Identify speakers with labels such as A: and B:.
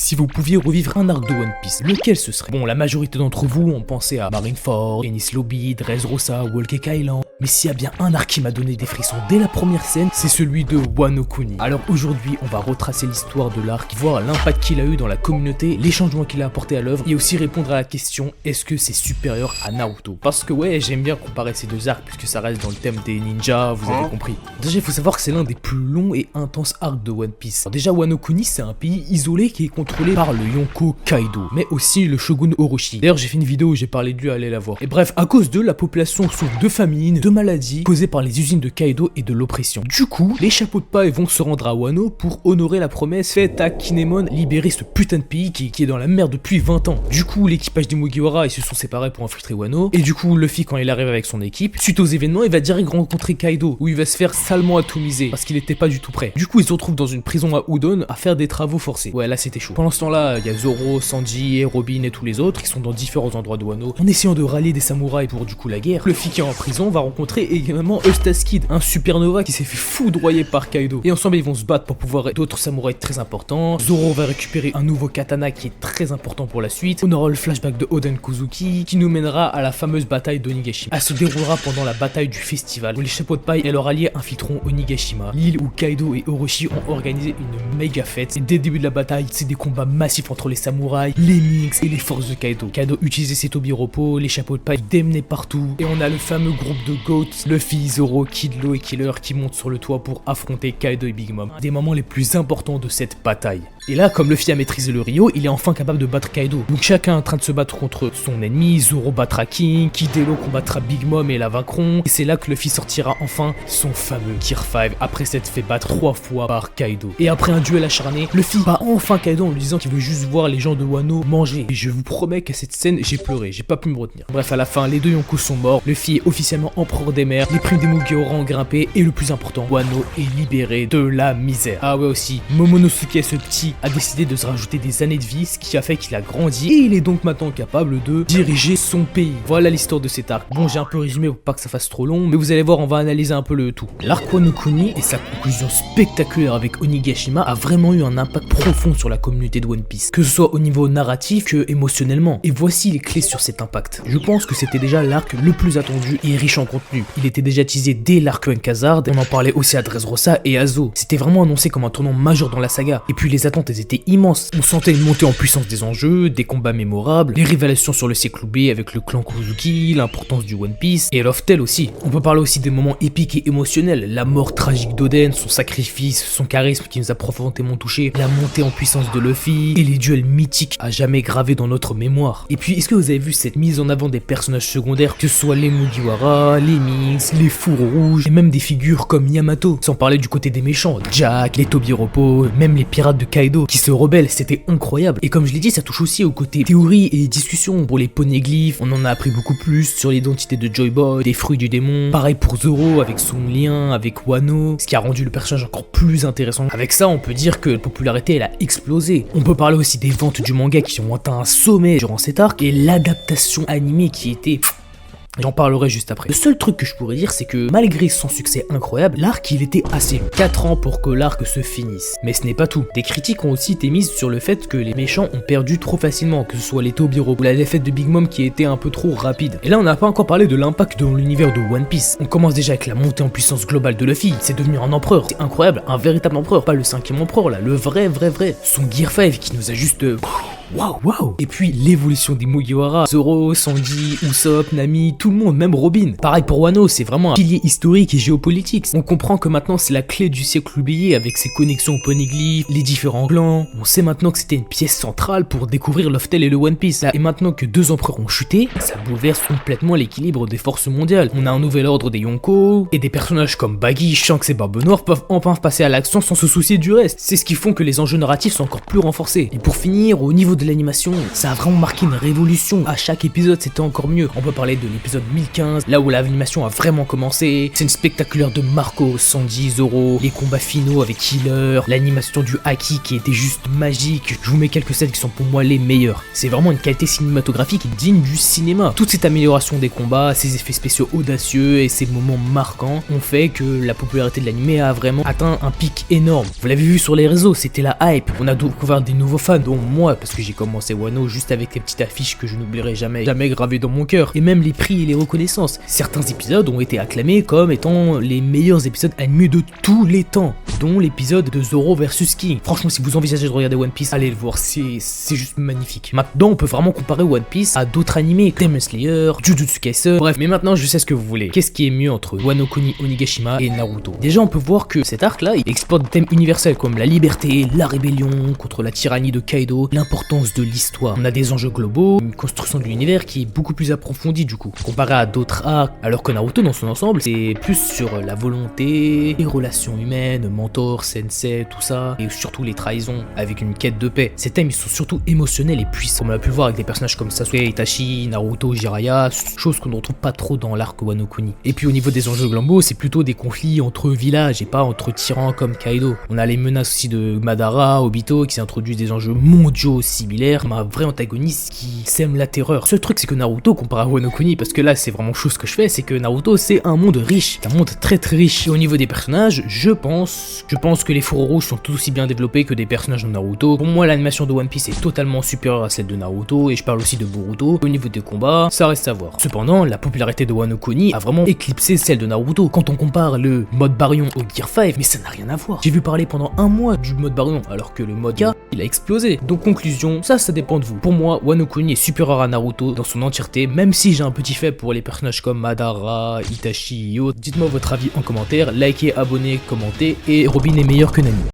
A: Si vous pouviez revivre un arc de One Piece, lequel ce serait? Bon, la majorité d'entre vous ont pensé à Marineford, Enies Lobby, Dressrosa, Whole Cake Island. Mais s'il y a bien un arc qui m'a donné des frissons dès la première scène, c'est celui de Wano Kuni. Alors aujourd'hui, on va retracer l'histoire de l'arc, voir l'impact qu'il a eu dans la communauté, les changements qu'il a apportés à l'œuvre, et aussi répondre à la question, est-ce que c'est supérieur à Naruto? Parce que ouais, j'aime bien comparer ces deux arcs, puisque ça reste dans le thème des ninjas, vous avez compris. Déjà, il faut savoir que c'est l'un des plus longs et intenses arcs de One Piece. Alors déjà, Wano Kuni, c'est un pays isolé qui est contrôlé par le Yonko Kaido, mais aussi le shogun Orochi. D'ailleurs, j'ai fait une vidéo où j'ai parlé de lui, allez la voir. Et bref, à cause d'eux, la population souffre de famine, de maladies causées par les usines de Kaido et de l'oppression. Du coup, les chapeaux de paille vont se rendre à Wano pour honorer la promesse faite à Kinemon, libérer ce putain de pays qui est dans la merde depuis 20 ans. Du coup, l'équipage des Mugiwara, ils se sont séparés pour infiltrer Wano, et du coup, Luffy, quand il arrive avec son équipe, suite aux événements, il va direct rencontrer Kaido, où il va se faire salement atomiser, parce qu'il était pas du tout prêt. Du coup, ils se retrouvent dans une prison à Udon à faire des travaux forcés. Ouais, là, c'était chaud. Pendant ce temps-là, il y a Zoro, Sanji, Robin et tous les autres qui sont dans différents endroits de Wano, en essayant de rallier des samouraïs pour du coup la guerre. Luffy qui est en prison va rencontrer également Eustace Kid, un supernova qui s'est fait foudroyer par Kaido. Et ensemble, ils vont se battre pour pouvoir aider d'autres samouraïs très importants. Zoro va récupérer un nouveau katana qui est très important pour la suite. On aura le flashback de Oden Kozuki qui nous mènera à la fameuse bataille d'Onigashima. Elle se déroulera pendant la bataille du festival où les chapeaux de paille et leurs alliés infiltreront Onigashima, l'île où Kaido et Orochi ont organisé une méga fête. Et dès le début de la bataille, c'est des combats massifs entre les samouraïs, les Minks et les forces de Kaido. Kaido utilisait ses Tobiropo, les chapeaux de paille démenaient partout. Et on a le fameux groupe de GOAT, Luffy, Zoro, Kid Lo et Killer qui montent sur le toit pour affronter Kaido et Big Mom. Des moments les plus importants de cette bataille. Et là, comme Luffy a maîtrisé le Ryo, il est enfin capable de battre Kaido. Donc chacun est en train de se battre contre son ennemi. Zoro battra King, Kid et Lo combattra Big Mom et la vaincront. Et c'est là que Luffy sortira enfin son fameux Gear 5 après s'être fait battre 3 fois par Kaido. Et après un duel acharné, Luffy bat enfin Kaido en lui disant qu'il veut juste voir les gens de Wano manger. Et je vous promets qu'à cette scène, j'ai pleuré, j'ai pas pu me retenir. Bref, à la fin, les deux Yonko sont morts. Luffy est officiellement empereur des mers. Les primes des Mugiwara ont grimpé. Et le plus important, Wano est libéré de la misère. Ah ouais aussi, Momonosuke, ce petit, a décidé de se rajouter des années de vie, ce qui a fait qu'il a grandi. Et il est donc maintenant capable de diriger son pays. Voilà l'histoire de cet arc. Bon, j'ai un peu résumé pour pas que ça fasse trop long, mais vous allez voir, on va analyser un peu le tout. L'arc Wano Kuni et sa conclusion spectaculaire avec Onigashima a vraiment eu un impact profond sur la communauté de One Piece, que ce soit au niveau narratif que émotionnellement. Et voici les clés sur cet impact. Je pense que c'était déjà l'arc le plus attendu et riche en contenu. Il était déjà teasé dès l'arc Quenchazard, on en parlait aussi à Dressrosa et à Zo. C'était vraiment annoncé comme un tournant majeur dans la saga. Et puis les attentes, elles étaient immenses. On sentait une montée en puissance des enjeux, des combats mémorables, les révélations sur le siècle B avec le clan Kozuki, l'importance du One Piece et Loftel aussi. On peut parler aussi des moments épiques et émotionnels, la mort tragique d'Oden, son sacrifice, son charisme qui nous a profondément touché, la montée en puissance de Luffy et les duels mythiques à jamais gravés dans notre mémoire. Et puis est-ce que vous avez vu cette mise en avant des personnages secondaires, que ce soit les Mugiwara, les Minks, les Fourreaux Rouges et même des figures comme Yamato, sans parler du côté des méchants, Jack, les Tobiropo, même les pirates de Kaido qui se rebellent, c'était incroyable. Et comme je l'ai dit, ça touche aussi au côté théorie et discussion. Pour les poneglyphes, on en a appris beaucoup plus sur l'identité de Joy Boy, des fruits du démon. Pareil pour Zoro avec son lien avec Wano, ce qui a rendu le personnage encore plus intéressant. Avec ça, on peut dire que la popularité elle a explosé. On peut parler aussi des ventes du manga qui ont atteint un sommet durant cet arc et l'adaptation animée qui était... J'en parlerai juste après. Le seul truc que je pourrais dire, c'est que malgré son succès incroyable, l'arc il était assez long. 4 ans pour que l'arc se finisse. Mais ce n'est pas tout. Des critiques ont aussi été mises sur le fait que les méchants ont perdu trop facilement, que ce soit les Tobiropo ou la défaite de Big Mom qui était un peu trop rapide. Et là on n'a pas encore parlé de l'impact dans l'univers de One Piece. On commence déjà avec la montée en puissance globale de Luffy. C'est devenu un empereur. C'est incroyable, un véritable empereur. Pas le 5e empereur là, le vrai. Son Gear 5 qui nous a juste... Waouh. Et puis l'évolution des Mugiwara, Zoro, Sanji, Usopp, Nami, tout le monde, même Robin. Pareil pour Wano, c'est vraiment un pilier historique et géopolitique. On comprend que maintenant c'est la clé du siècle oublié avec ses connexions aux poneglyphes, les différents clans. On sait maintenant que c'était une pièce centrale pour découvrir Loftel et le One Piece. Et maintenant que 2 empereurs ont chuté, ça bouleverse complètement l'équilibre des forces mondiales. On a un nouvel ordre des Yonko, et des personnages comme Baggy, Shanks et Barbe Noire peuvent enfin passer à l'action sans se soucier du reste. C'est ce qui font que les enjeux narratifs sont encore plus renforcés. Et pour finir, au niveau de l'animation, ça a vraiment marqué une révolution. À chaque épisode, c'était encore mieux. On peut parler de l'épisode 1015, là où l'animation a vraiment commencé. C'est une spectaculaire de Marco, Sandy, Zoro, les combats finaux avec Killer, l'animation du Haki qui était juste magique. Je vous mets quelques scènes qui sont pour moi les meilleures. C'est vraiment une qualité cinématographique digne du cinéma. Toute cette amélioration des combats, ces effets spéciaux audacieux et ces moments marquants ont fait que la popularité de l'anime a vraiment atteint un pic énorme. Vous l'avez vu sur les réseaux, c'était la hype. On a découvert des nouveaux fans, dont moi, parce que j'ai commencé Wano juste avec les petites affiches que je n'oublierai jamais, jamais gravées dans mon cœur. Et même les prix et les reconnaissances. Certains épisodes ont été acclamés comme étant les meilleurs épisodes animés de tous les temps, dont l'épisode de Zoro versus King. Franchement, si vous envisagez de regarder One Piece, allez le voir, c'est juste magnifique. Maintenant, on peut vraiment comparer One Piece à d'autres animés, Demon Slayer, Jujutsu Kaisen, bref. Mais maintenant, je sais ce que vous voulez. Qu'est-ce qui est mieux entre Wano Kuni Onigashima et Naruto? Déjà, on peut voir que cet arc-là, il explore des thèmes universels comme la liberté, la rébellion contre la tyrannie de Kaido, l'importance de l'histoire. On a des enjeux globaux, une construction de l'univers qui est beaucoup plus approfondie du coup, comparé à d'autres arcs, alors que Naruto dans son ensemble, c'est plus sur la volonté, les relations humaines, mentor, sensei, tout ça, et surtout les trahisons avec une quête de paix. Ces thèmes, ils sont surtout émotionnels et puissants. On a pu le voir avec des personnages comme Sasuke, Itachi, Naruto, Jiraiya, chose qu'on ne retrouve pas trop dans l'arc Wano Kuni. Et puis au niveau des enjeux globaux, c'est plutôt des conflits entre villages et pas entre tyrans comme Kaido. On a les menaces aussi de Madara, Obito qui introduisent des enjeux mondiaux similaires, comme un vrai antagoniste qui sème la terreur. Ce truc, c'est que Naruto, comparé à Wano Kuni, parce que là c'est vraiment chose que je fais, c'est que Naruto c'est un monde riche, un monde très très riche. Et au niveau des personnages, je pense que les fourreaux rouges sont tout aussi bien développés que des personnages de Naruto. Pour moi, l'animation de One Piece est totalement supérieure à celle de Naruto, et je parle aussi de Boruto. Au niveau des combats, ça reste à voir. Cependant, la popularité de Wano Kuni a vraiment éclipsé celle de Naruto. Quand on compare le mode Baryon au Gear 5, mais ça n'a rien à voir. J'ai vu parler pendant un mois du mode Baryon, alors que le mode K, il a explosé. Donc conclusion, ça dépend de vous. Pour moi, Wano Kuni est supérieur à Naruto dans son entièreté, même si j'ai un petit fait pour les personnages comme Madara, Itachi et autres. Dites-moi votre avis en commentaire, likez, abonnez, commentez, et Robin est meilleur que Nani.